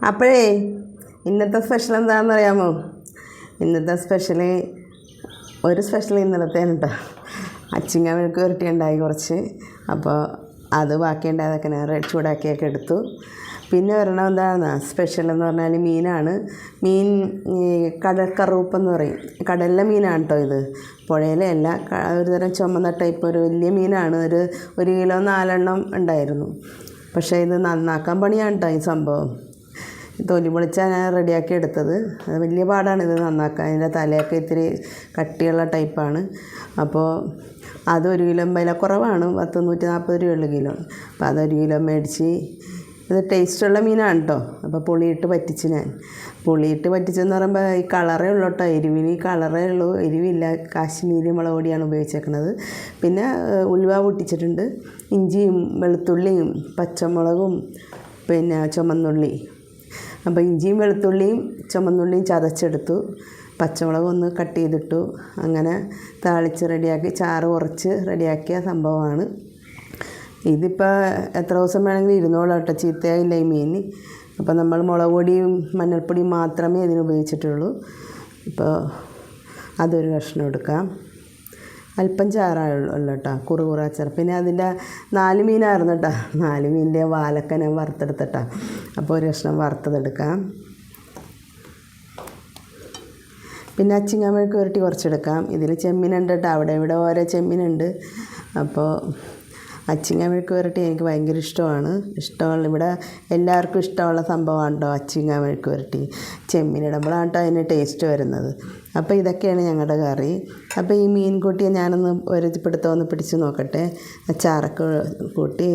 അപ്പോഴേ ഇന്നത്തെ സ്പെഷ്യൽ എന്താണെന്ന് അറിയാമോ? ഇന്നത്തെ സ്പെഷ്യല് ഒരു സ്പെഷ്യൽ ഇന്നലത്തേന് കേട്ടോ. അച്ചിങ്ങ മെഴുക്ക് പുരട്ടി ഉണ്ടായി കുറച്ച്. അപ്പോൾ അത് ബാക്കിയുണ്ടായതൊക്കെ ഞാൻ ചൂടാക്കിയൊക്കെ എടുത്തു. പിന്നെ ഒരെണ്ണം എന്താണെന്നാ സ്പെഷ്യൽ എന്ന് പറഞ്ഞാൽ മീനാണ്. മീൻ കടൽക്കറൂപ്പെന്ന് പറയും. കടലിലെ മീനാണ് കേട്ടോ ഇത്, പുഴയിലെ അല്ല. ഒരു തരം ചുമന്ന ടൈപ്പ് ഒരു വലിയ മീനാണ്. ഒരു കിലോ 4 എണ്ണം ഉണ്ടായിരുന്നു. പക്ഷേ ഇത് നന്നാക്കാൻ പണിയാണ് കേട്ടോ ഈ സംഭവം. തൊലി പൊളിച്ചാണ് ഞാൻ റെഡിയാക്കി എടുത്തത്. അത് വലിയ പാടാണിത് നന്നാക്കാൻ. അതിൻ്റെ തലയൊക്കെ ഇത്തിരി കട്ടിയുള്ള ടൈപ്പാണ്. അപ്പോൾ അത് 1 കിലോ വില കുറവാണ്, 140 രൂപയുള്ള കിലോ. അപ്പോൾ അതൊരു കിലോ മേടിച്ച്. ഇത് ടേസ്റ്റുള്ള മീനാണ് കേട്ടോ. അപ്പോൾ പുളിയിട്ട് പറ്റിച്ച് ഞാൻ. പുളിയിട്ട് പറ്റിച്ചെന്ന് പറയുമ്പോൾ ഈ കളറേ ഉള്ളൂ കേട്ടോ. എരിവിന് ഈ കളറേ ഉള്ളൂ, എരിവില്ല. കാശ്മീരി മുളക് പൊടിയാണ് ഉപയോഗിച്ചേക്കുന്നത്. പിന്നെ ഉലുവ പൊട്ടിച്ചിട്ടുണ്ട്, ഇഞ്ചിയും വെളുത്തുള്ളിയും പച്ചമുളകും പിന്നെ ചുമന്നുള്ളി. അപ്പോൾ ഇഞ്ചിയും വെളുത്തുള്ളിയും ചുമന്നുള്ളിയും ചതച്ചെടുത്തു. പച്ചമുളക് ഒന്ന് കട്ട് ചെയ്തിട്ടു. അങ്ങനെ താളിച്ച് റെഡിയാക്കി ചാറ് കുറച്ച് റെഡിയാക്കിയ സംഭവമാണ്. ഇതിപ്പോൾ എത്ര ദിവസം വേണമെങ്കിലും ഇരുന്നോളൂ കേട്ടോ, ചീത്തയായില്ല ഈ മീൻ. അപ്പോൾ നമ്മൾ മുളക് പൊടിയും മഞ്ഞൾപ്പൊടിയും മാത്രമേ ഇതിന് ഉപയോഗിച്ചിട്ടുള്ളൂ. ഇപ്പോൾ അതൊരു കഷ്ണം എടുക്കാം. അല്പം ചാറുള്ളൂ കേട്ടോ, കുറുകുറാച്ചാർ. പിന്നെ അതിൻ്റെ 4 മീനായിരുന്നു കേട്ടോ. 4 മീനിൻ്റെ വാലൊക്കെ ഞാൻ വറുത്തെടുത്തിട്ടാ. അപ്പോൾ ഒരു കഷ്ണം വറുത്തതെടുക്കാം. പിന്നെ അച്ചിങ്ങ മെഴുക്ക് പുരട്ടി കുറച്ചെടുക്കാം. ഇതിൽ ചെമ്മീനുണ്ട് കേട്ടോ, അവിടെ ഇവിടെ ഓരോ ചെമ്മീനുണ്ട്. അപ്പോൾ അച്ചിങ്ങ മെഴുക്ക് പുരട്ടി എനിക്ക് ഭയങ്കര ഇഷ്ടമാണ്. ഇവിടെ എല്ലാവർക്കും ഇഷ്ടമുള്ള സംഭവമാണ് കേട്ടോ അച്ചിങ്ങ മെഴുക്ക് പുരട്ടി. ചെമ്മീനിടുമ്പോഴാണ് കേട്ടോ അതിന് ടേസ്റ്റ് വരുന്നത്. അപ്പോൾ ഇതൊക്കെയാണ് ഞങ്ങളുടെ കറി. അപ്പോൾ ഈ മീൻ കൂട്ടിയെ ഞാനൊന്ന് ഒരു പിടുത്തം പിടിച്ച് നോക്കട്ടെ. അച്ചാറൊക്കെ കൂട്ടി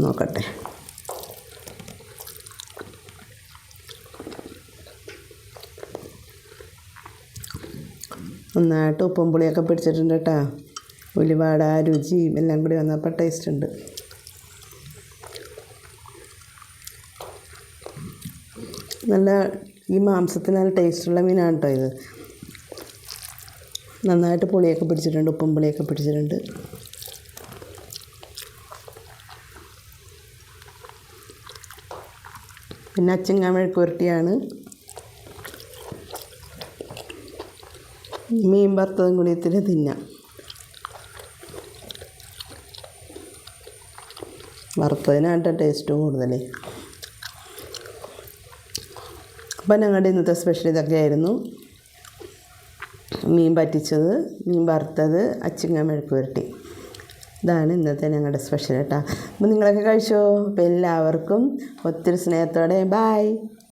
നോക്കട്ടെ. നന്നായിട്ട് ഉപ്പും പുളിയൊക്കെ പിടിച്ചിട്ടുണ്ട് കേട്ടോ. ഉലുവാട രുചിയും എല്ലാം കൂടി വന്നപ്പോൾ ടേസ്റ്റ് ഉണ്ട്. നല്ല ഈ മാംസത്തിന് നല്ല ടേസ്റ്റുള്ള മീനാണ് കേട്ടോ ഇത്. നന്നായിട്ട് പുളിയൊക്കെ പിടിച്ചിട്ടുണ്ട്, ഉപ്പും പുളിയൊക്കെ പിടിച്ചിട്ടുണ്ട്. പിന്നെ അച്ചിങ്ങ മെഴുക്ക് പുരട്ടിയാണ്. മീൻ വറുത്തതും കൂടി ഇത്തിരി തിന്നാം. വറുത്തതിനായിട്ട് ടേസ്റ്റ് കൂടുതൽ. അപ്പം ഞങ്ങളുടെ ഇന്നത്തെ സ്പെഷ്യൽ ഇതൊക്കെയായിരുന്നു. മീൻ പറ്റിച്ചത്, മീൻ വറുത്തത്, അച്ചിങ്ങ മെഴുക്ക് പുരട്ടി. ഇതാണ് ഇന്നത്തെ ഞങ്ങളുടെ സ്പെഷ്യൽ കേട്ടോ. അപ്പോൾ നിങ്ങളൊക്കെ കഴിച്ചോ? അപ്പോൾ എല്ലാവർക്കും ഒത്തിരി സ്നേഹത്തോടെ ബായ്.